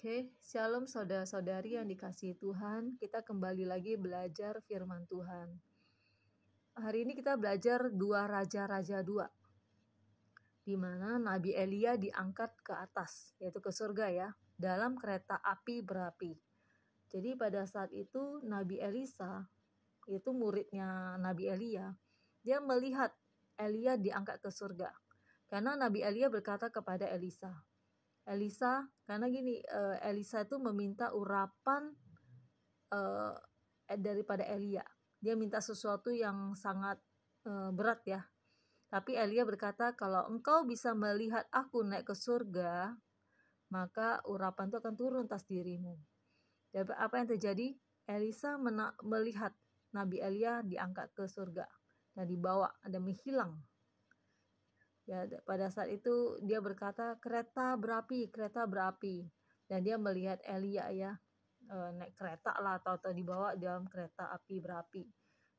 Oke, shalom saudara-saudari yang dikasihi Tuhan. Kita kembali lagi belajar firman Tuhan. Hari ini kita belajar 2 Raja-Raja 2, di mana Nabi Elia diangkat ke atas, yaitu ke surga ya, dalam kereta api berapi. Jadi pada saat itu Nabi Elisa, itu muridnya Nabi Elia, dia melihat Elia diangkat ke surga. Karena Nabi Elia berkata kepada Elisa, karena gini, Elisa itu meminta urapan daripada Elia. Dia minta sesuatu yang sangat berat ya. Tapi Elia berkata, kalau engkau bisa melihat aku naik ke surga, maka urapan itu akan turun atas dirimu. Dan apa yang terjadi? Elisa melihat Nabi Elia diangkat ke surga dan dibawa dan menghilang. Ya, pada saat itu dia berkata kereta berapi, dan dia melihat Elia ya naik kereta lah atau dibawa dalam kereta api berapi.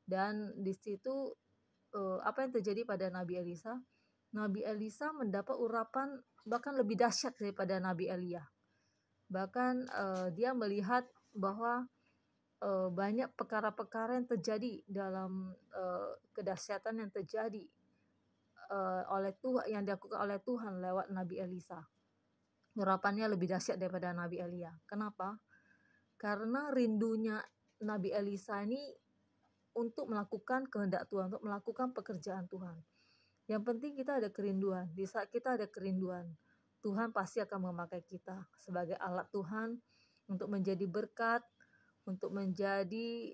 Dan di situ apa yang terjadi pada Nabi Elisa? Nabi Elisa mendapat urapan bahkan lebih dahsyat daripada Nabi Elia. Bahkan dia melihat bahwa banyak perkara-perkara yang terjadi dalam kedahsyatan yang terjadi oleh Tuhan, yang dilakukan oleh Tuhan lewat Nabi Elisa. Urapannya lebih dahsyat daripada Nabi Elia. Kenapa? Karena rindunya Nabi Elisa ini untuk melakukan kehendak Tuhan, untuk melakukan pekerjaan Tuhan. Yang penting kita ada kerinduan. Di saat kita ada kerinduan, Tuhan pasti akan memakai kita sebagai alat Tuhan untuk menjadi berkat, untuk menjadi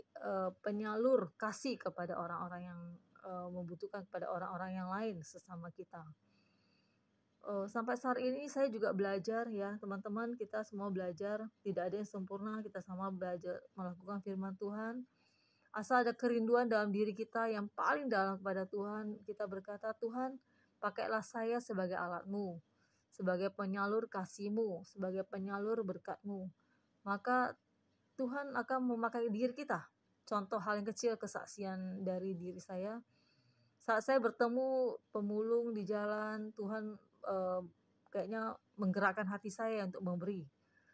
penyalur kasih kepada orang-orang yang membutuhkan, kepada orang-orang yang lain sesama kita. Sampai saat ini saya juga belajar ya teman-teman, kita semua belajar, tidak ada yang sempurna, kita sama belajar melakukan firman Tuhan. Asal ada kerinduan dalam diri kita yang paling dalam kepada Tuhan, kita berkata, Tuhan pakailah saya sebagai alat-Mu, sebagai penyalur kasih-Mu, sebagai penyalur berkat-Mu. Maka Tuhan akan memakai diri kita. Contoh hal yang kecil, kesaksian dari diri saya. Saat saya bertemu pemulung di jalan, Tuhan kayaknya menggerakkan hati saya untuk memberi.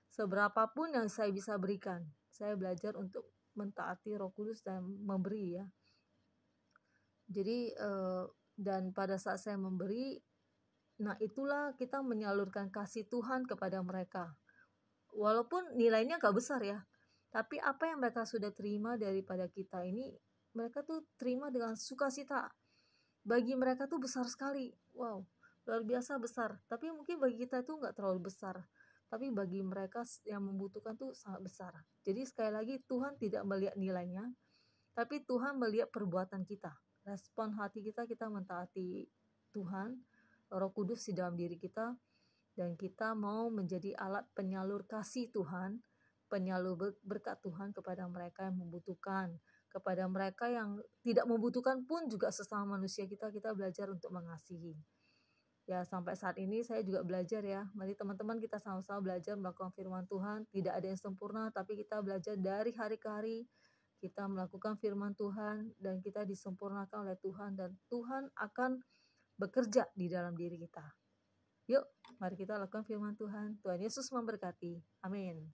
Seberapapun yang saya bisa berikan, saya belajar untuk mentaati Roh Kudus dan memberi ya. Jadi dan pada saat saya memberi, nah itulah kita menyalurkan kasih Tuhan kepada mereka. Walaupun nilainya gak besar ya, tapi apa yang mereka sudah terima daripada kita ini, mereka tuh terima dengan sukacita. Bagi mereka tuh besar sekali. Wow, luar biasa besar. Tapi mungkin bagi kita itu gak terlalu besar. Tapi bagi mereka yang membutuhkan tuh sangat besar. Jadi sekali lagi Tuhan tidak melihat nilainya, tapi Tuhan melihat perbuatan kita. Respon hati kita, kita mentaati Tuhan, Roh Kudus di dalam diri kita, dan kita mau menjadi alat penyalur kasih Tuhan, penyalur berkat Tuhan kepada mereka yang membutuhkan, kepada mereka yang tidak membutuhkan pun juga sesama manusia kita belajar untuk mengasihi. Ya, sampai saat ini saya juga belajar ya. Mari teman-teman kita sama-sama belajar melakukan firman Tuhan. Tidak ada yang sempurna, tapi kita belajar dari hari ke hari. Kita melakukan firman Tuhan dan kita disempurnakan oleh Tuhan. Dan Tuhan akan bekerja di dalam diri kita. Yuk, mari kita lakukan firman Tuhan. Tuhan Yesus memberkati. Amin.